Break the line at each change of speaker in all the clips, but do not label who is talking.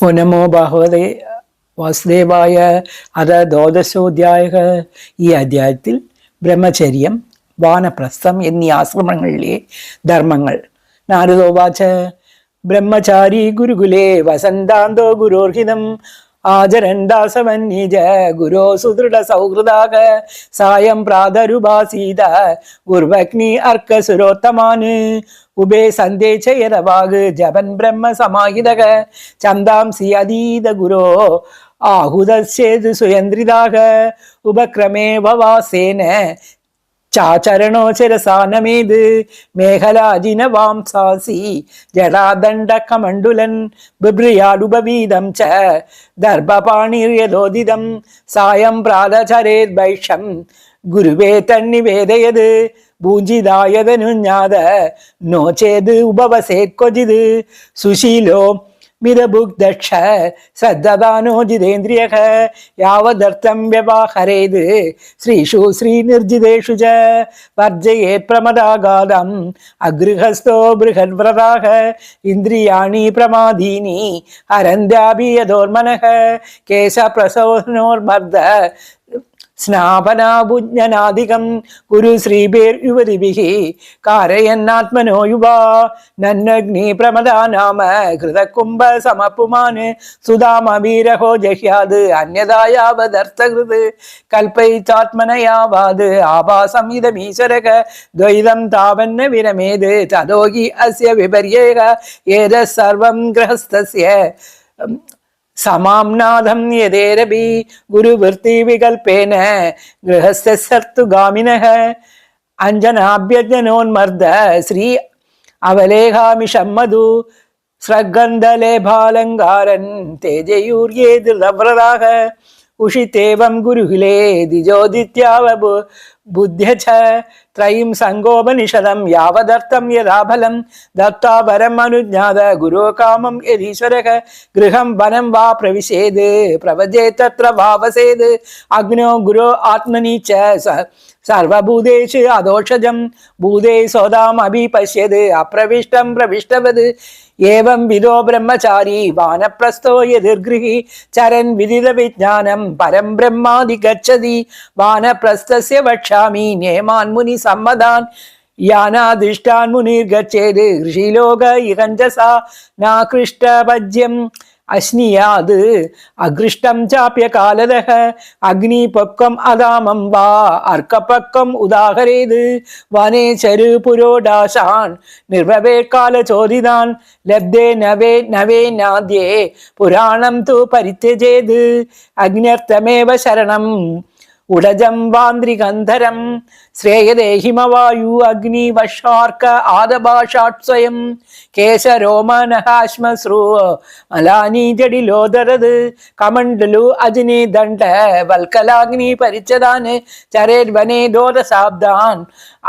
ഓ നമോ ഭഗവതേ വാസുദേവായ. അത് ദ്വാദശോധ്യായ. ഈ അധ്യായത്തിൽ ബ്രഹ്മചര്യം, വാനപ്രസ്ഥം എന്നീ ആശ്രമങ്ങളിലെ ധർമ്മങ്ങൾ. നാരദോവാച ബ്രഹ്മചാരി ഗുരുകുലേ വസന്താന്തോ ഗുരോർഹിതം ആചരൻ ദാസവന്യജ ഗുരോ സുദൃഢ സൗഹൃദാക സായം പ്രാതരുഭാസീത ഗുർവഗ്നി അർക്കസുരോത്തമാന് ഉബേ സന്ദേശയതവാഗ് ജപൻ ബ്രഹ്മ സമാഹിതക ചന്ദാംസി അതീത ഗുരോ ആഹുതസ്യേത് സുയന്ത്രിതാക ഉപക്രമേ വവാസേന ചാചരണോചരസാനമേത് മേഖലാജിനവാംസാസി ജടാദണ്ഡ കമണ്ഡുലൻ ബിഭ്രിയാടുപവീതം ച ദർഭപാണിര്യലോദിതം സായം പ്രാതചരേത് ഭൈഷം ഗുരുവേ തന്നിവേദയത് ഭൂജിതായതനുജ്ഞാത നോ ചേത് ഉപവസേത് ക്വചിത് സുശീലോ മിതഭുഗ്ദക്ഷ ശ്രദ്ധദാനോ ജിതേന്ദ്രിയഃ യാവദർത്ഥം വ്യവഹരേത് ശ്രീഷു ശ്രീനിർജിതേഷു ച വർജയേത് പ്രമദാഗാദം അഗൃഹസ്ഥോ ബൃഹദ്വ്രതാഃ ഇന്ദ്രിയാണി പ്രമാദീനി ഹരന്ത്യാഭിയതോർമനഃ കേശപ്രസവനോർമർദ്ദ സ്നാപനാഭുജ്ഞനാദികം ഗുരു ശ്രീഭേർ യുവതിഭിः കാരയന്നാത്മനോ യുവാ നന്നഗ്നി പ്രമദാനാമ ഹൃതകുംഭ സമപുമാൻ സുധാമവീരഹോ ജഹ്യാത് അന്യതായാവദർത്ഥകൃത് കൽപ്പയിച്ചാത്മനയാവാത് ആഭാസമിതമീശ്വരക ദ്വൈതം താവന്ന വിരമേത് തതോ ഹി അസ്യ വിപര്യേക ഏത സർവം ഗൃഹസ്ഥസ്യ സമാംനാഥം യഥേരപി ഗുരുവൃത്തി വികൽപേന ഗൃഹസ്ഥർത്തുഗാമിനഃ അഞ്ജനാഭ്യഞ്ജനോന്മർദ്ദ ശ്രീ അവലേഹാമിഷം മധു സ്രഗന്ധലേഭാലങ്കാരൻ തേജയൂര്യേ ധൃതവ്രതാഃ ഉഷിതേവം ഗുരുകുലേ ദ്വിജോദിത്യാവ ബുദ്ധ്യച ത്രയം സംഗോപനിഷദം യാവദർത്ഥം യഥാഫലം ദത്താ പരം അനുജ്ഞാത ഗുരോ കാമം യദീശ്വരഃ ഗൃഹം വനം വാ പ്രവിശേത് പ്രവജേത് തത്ര വാവസേത് അഗ്നോ ഗുരോ ആത്മനി ച സർവഭൂതേഷു അദോഷജം ഭൂതേ സ്വതാം അഭിപശ്യത് അപ്രവിഷ്ടം പ്രവിഷ്ടവത് ഏവം വിദോ ബ്രഹ്മചാരി വാനപ്രസ്ഥോ യതിർഗൃഹി ചരൻ വിദിത വിജ്ഞാനം പരം ബ്രഹ്മാദി ഗച്ഛതി വാനപ്രസ്ഥസ്യ വക്ഷ്യാമി നേമാൻ മുനി സമ്മതാൻ യാനാദിഷ്ടാൻ മുനിർഗച്ഛേത് ഋഷിലോക ഇഹഞ്ചസാ നാകൃഷ്ടപജ്യം അശ്നിയാത് അഗൃഷ്ടം ചാപ്യകാലതഃ അഗ്നിപക്വം അദാമം വാ അർക്കപക്വം ഉദാഹരേത് വനേ ചരു പുരോഡാശാൻ നിർഭവേ കാലചോദിതാൻ ലബ്ധേ നവേ നാദ്യേ പുരാണം തു പരിത്യജേത് അഗ്ന്യർത്ഥമേവ ശരണം ഉടജം വാന്ത്രികന്ധരം ശ്രേയതേ ഹിമവായു അഗ്നി വഷാർക്ക ആദഭാഷാത് സ്വയം കേശരോമനഹാശ്മശ്രു മലാനി ജഡിലോദരത് കമണ്ഡലു അജനി ദണ്ഡ വൽക്കലാഗ്നി പരിച്ഛദാന് ചരേർവനേ ദോദശാബ്ദാൻ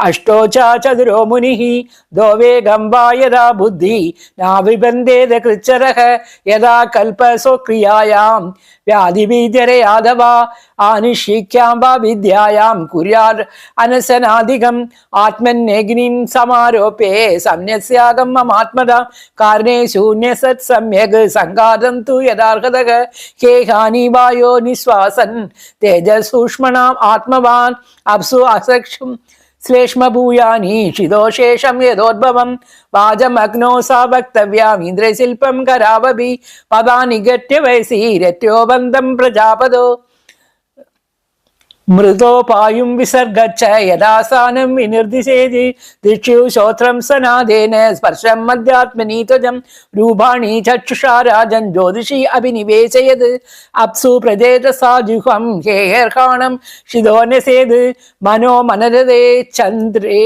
അഷ്ടോചാ ചതുരോ മുനിഃ ദോവേഗം വാ യഥാ ബുദ്ധി നാവിബന്ധേത കൃച്ഛരഃ യഥാ കൽപസ്വക്രിയായാം വ്യാധിബീജരയാദവ ആനിഷിക്യാം വാ വിദ്യായാം കുര്യാർ അനസനാധികം ആത്മന്നഗ്നിം സമാരോപേ സംന്യസ്യാഗം മമാത്മത കാരണേ ശൂന്യസത് സമ്യക് സംഘാതം തു യഥാർഹതഃ ഹേ ഹാനി വായോ നിശ്വാസൻ തേജസൂക്ഷ്മണാം ആത്മവാൻ അപ്സു അസക്ഷും ശ്ലേഷ്മഭൂയാനി ഷിതോശേഷം യഥോദ്ഭവം വാചമഗ്നോ സാ വക്തവ്യാം ഇന്ദ്രശില്പം കരാവഭി പദാനി ഗട്യ വയസി രത്യോബന്ധം പ്രജാപതോ മൃതോപായും വിസർഗച്ഛ യഥാസാനം വിനിർദിശേതി ദിക്ഷു ശ്രോത്രം സനാദേന സ്പർശം മധ്യാത്മനി ത്വജം രൂപാണി ചക്ഷുഷാ രാജൻ ജ്യോതിഷി അഭിനിവേശയത് അപ്സു പ്രജേതസാജുഹം ഹേയർഹാണം ഷിതോനസേത് മനോ മനരതേ ചന്ദ്രേ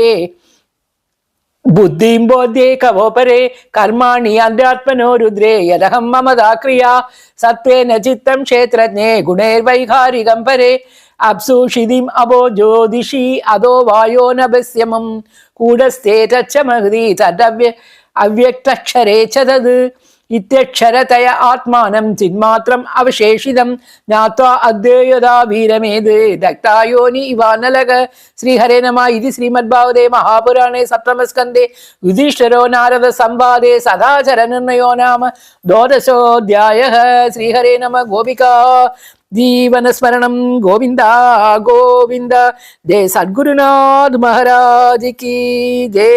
ബുദ്ധിം ബോധ്യേ കവോപരേ കർമാണി അധ്യാത്മനോ രുദ്രേ യദഹം മമദാക്രിയാ സത്വേന ചിത്തം ക്ഷേത്രജ്ഞേ ഗുണൈർവൈകാരികം പരേ അപ്സു ക്ഷിതിം അബോ ജ്യോതിഷി അതോ വായോ നഭസ്യമം കൂടസ്ഥേ തച്ച മഹതി തദവ്യ അവ്യക്തക്ഷരേ ച തത് ഇത്യക്ഷരതയ ആത്മാനം ചിന്മാത്രം അവശേഷിതം ജ്ഞാത്വാ അദ്വൈയതാ വീരമേത് ദക്തായോനി ഇവാനലക. ശ്രീഹരേ നമ. ഇത് ശ്രീമദ്ഭാഗവതേ മഹാപുരാണേ സപ്തമസ്കന്ധേ യുധിഷ്ഠിരോ നാരദ സംവാദേ സദാചര നിർണയോ നാമ ദ്വാദശോऽധ്യായഃ. ശ്രീഹരേ നമ. ഗോപികാ ജീവനസ്മരണം ഗോവിന്ദ ഗോവിന്ദ. ജയ സദ്ഗുരുനാഥ് മഹാരാജ് കി ജയ.